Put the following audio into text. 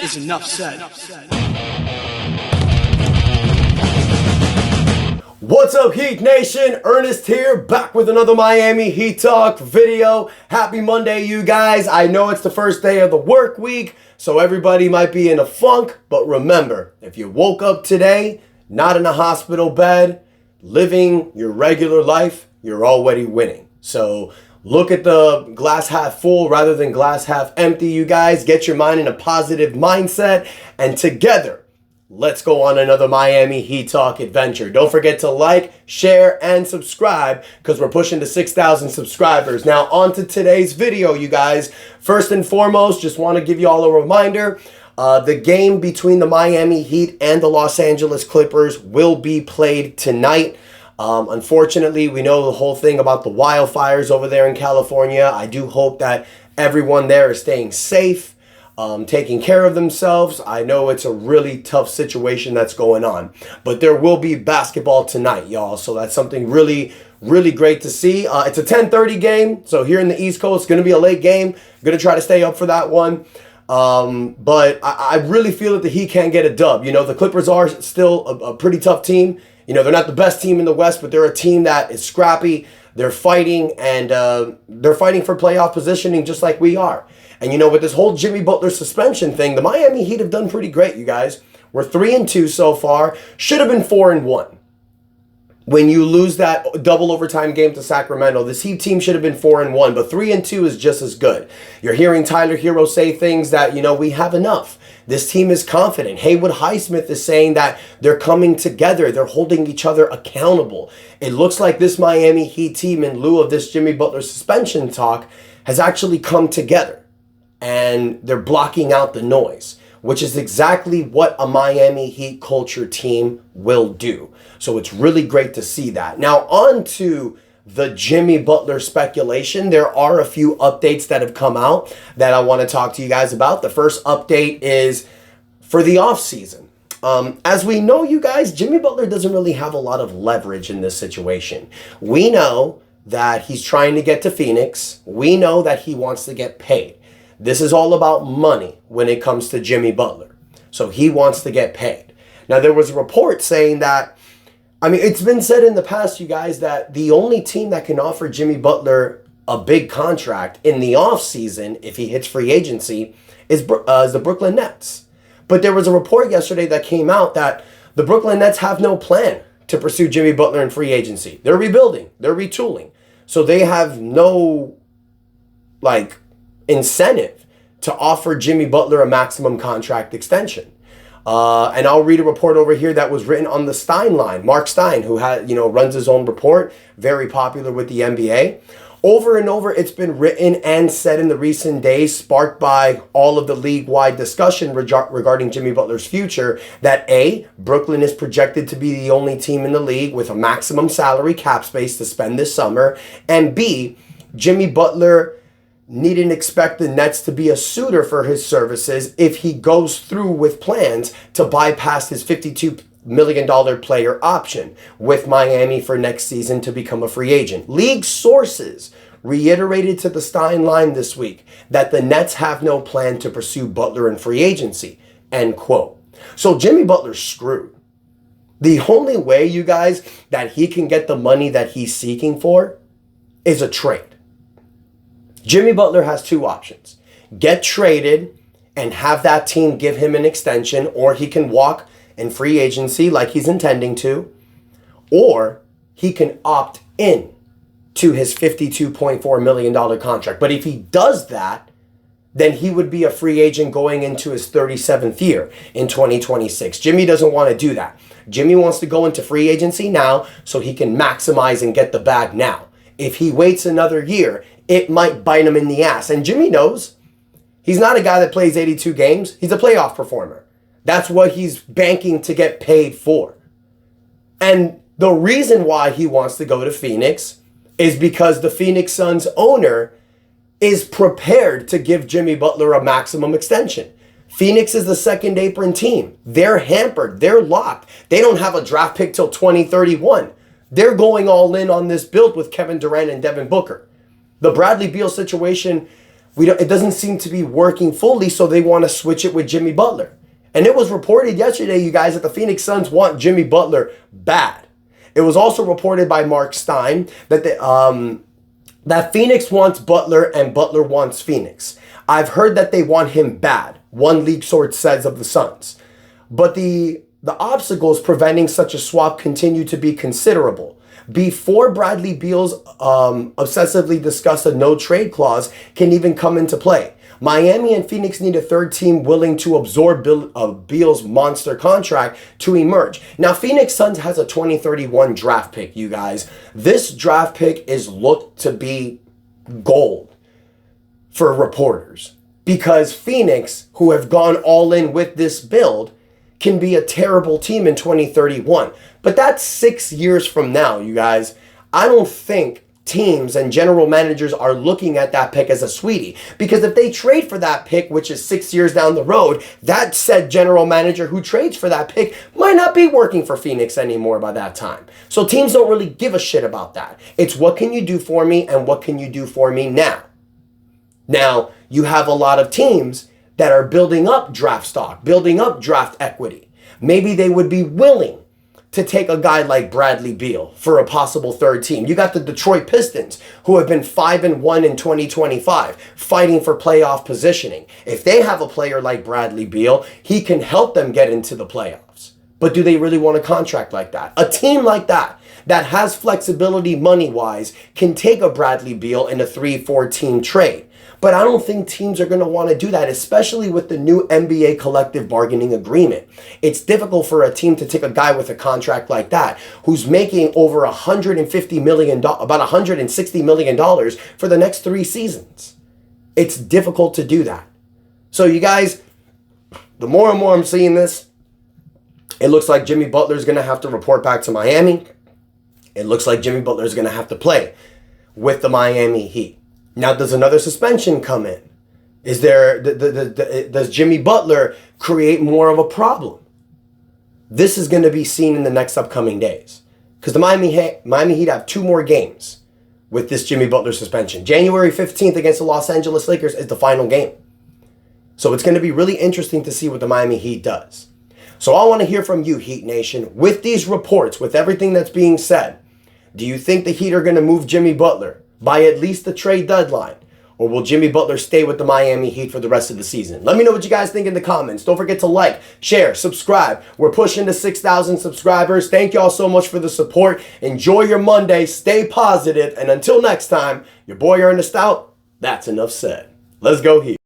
is enough said. What's up, Heat Nation? Ernest here, back with another Miami Heat Talk video. Happy Monday, you guys. I know it's the first day of the work week, so everybody might be in a funk, but remember, if you woke up today, not in a hospital bed, living your regular life, you're already winning. So look at the glass half full rather than glass half empty, you guys. Get your mind in a positive mindset, and together, let's go on another Miami Heat Talk adventure. Don't forget to like, share, and subscribe because we're pushing to 6,000 subscribers. Now, on to today's video, you guys. First and foremost, just want to give you all a reminder. The game between the Miami Heat and the Los Angeles Clippers will be played tonight. Unfortunately, we know the whole thing about the wildfires over there in California. I do hope that everyone there is staying safe, taking care of themselves. I know it's a really tough situation that's going on, but there will be basketball tonight, y'all. So that's something really, really great to see. It's a 10:30 game, so here in the East Coast, it's going to be a late game. I'm going to try to stay up for that one. But I really feel that the Heat can get a dub. You know, the Clippers are still a pretty tough team. You know, they're not the best team in the West, but they're a team that is scrappy. They're fighting, and they're fighting for playoff positioning just like we are. And, you know, with this whole Jimmy Butler suspension thing, the Miami Heat have done pretty great, you guys. We're 3-2 so far. Should have been 4-1. When you lose that double overtime game to Sacramento, this Heat team should have been 4-1, but 3-2 is just as good. You're hearing Tyler Hero say things that, you know, we have enough. This team is confident. Haywood Highsmith is saying that they're coming together. They're holding each other accountable. It looks like this Miami Heat team, in lieu of this Jimmy Butler suspension talk, has actually come together. And they're blocking out the noise, which is exactly what a Miami Heat culture team will do. So it's really great to see that. Now, on to the Jimmy Butler speculation. There are a few updates that have come out that I want to talk to you guys about. The first update is for the offseason. As we know, you guys, Jimmy Butler doesn't really have a lot of leverage in this situation. We know that he's trying to get to Phoenix. We know that he wants to get paid. This is all about money when it comes to Jimmy Butler. So he wants to get paid. Now, there was a report saying that, I mean, it's been said in the past, you guys, that the only team that can offer Jimmy Butler a big contract in the offseason, if he hits free agency, is the Brooklyn Nets. But there was a report yesterday that came out that the Brooklyn Nets have no plan to pursue Jimmy Butler in free agency. They're rebuilding. They're retooling. So they have no, incentive to offer Jimmy Butler a maximum contract extension. And I'll read a report over here that was written on the Stein line. Mark Stein, who runs his own report, very popular with the NBA. Over and over, it's been written and said in the recent days, sparked by all of the league-wide discussion regarding Jimmy Butler's future, that A, Brooklyn is projected to be the only team in the league with a maximum salary cap space to spend this summer, and B, Jimmy Butler needn't expect the Nets to be a suitor for his services if he goes through with plans to bypass his $52 million player option with Miami for next season to become a free agent. League sources reiterated to the Stein line this week that the Nets have no plan to pursue Butler in free agency, end quote. So Jimmy Butler's screwed. The only way, you guys, that he can get the money that he's seeking for is a trade. Jimmy Butler has two options. Get traded and have that team give him an extension, or he can walk in free agency like he's intending to, or he can opt in to his $52.4 million contract. But if he does that, then he would be a free agent going into his 37th year in 2026. Jimmy doesn't want to do that. Jimmy wants to go into free agency now so he can maximize and get the bag now. If he waits another year, it might bite him in the ass. And Jimmy knows he's not a guy that plays 82 games. He's a playoff performer. That's what he's banking to get paid for. And the reason why he wants to go to Phoenix is because the Phoenix Suns owner is prepared to give Jimmy Butler a maximum extension. Phoenix is the second apron team. They're hampered. They're locked. They don't have a draft pick till 2031. They're going all in on this build with Kevin Durant and Devin Booker. The Bradley Beal situation It doesn't seem to be working fully, so they want to switch it with Jimmy Butler. And it was reported yesterday, you guys, that the Phoenix Suns want Jimmy Butler bad. It was also reported by Mark Stein that that Phoenix wants Butler and Butler wants Phoenix. I've heard that they want him bad, one league source says of the Suns. But the obstacles preventing such a swap continue to be considerable. Before Bradley Beal's obsessively discussed a no-trade clause can even come into play, Miami and Phoenix need a third team willing to absorb Beal's monster contract to emerge. Now, Phoenix Suns has a 2031 draft pick, you guys. This draft pick is looked to be gold for reporters because Phoenix, who have gone all in with this build, can be a terrible team in 2031. But that's 6 years from now, you guys. I don't think teams and general managers are looking at that pick as a sweetie. Because if they trade for that pick, which is 6 years down the road, that said general manager who trades for that pick might not be working for Phoenix anymore by that time. So teams don't really give a shit about that. It's what can you do for me and what can you do for me now? Now, you have a lot of teams that are building up draft stock, building up draft equity. Maybe they would be willing to take a guy like Bradley Beal for a possible third team. You got the Detroit Pistons, who have been 5-1 in 2025, fighting for playoff positioning. If they have a player like Bradley Beal, he can help them get into the playoffs. But do they really want a contract like that? A team like that has flexibility money-wise, can take a Bradley Beal in a 3-4 team trade. But I don't think teams are going to want to do that, especially with the new NBA collective bargaining agreement. It's difficult for a team to take a guy with a contract like that, who's making over $150 million, about $160 million for the next 3 seasons. It's difficult to do that. So you guys, the more and more I'm seeing this, it looks like Jimmy Butler is going to have to report back to Miami. It looks like Jimmy Butler is going to have to play with the Miami Heat. Now, does another suspension come in? Is there does Jimmy Butler create more of a problem? This is going to be seen in the next upcoming days because the Miami Heat have 2 more games with this Jimmy Butler suspension. January 15th against the Los Angeles Lakers is the final game. So it's going to be really interesting to see what the Miami Heat does. So I want to hear from you, Heat Nation. With these reports, with everything that's being said, do you think the Heat are going to move Jimmy Butler by at least the trade deadline? Or will Jimmy Butler stay with the Miami Heat for the rest of the season? Let me know what you guys think in the comments. Don't forget to like, share, subscribe. We're pushing to 6,000 subscribers. Thank y'all so much for the support. Enjoy your Monday. Stay positive. And until next time, your boy Ernest out. That's enough said. Let's go Heat.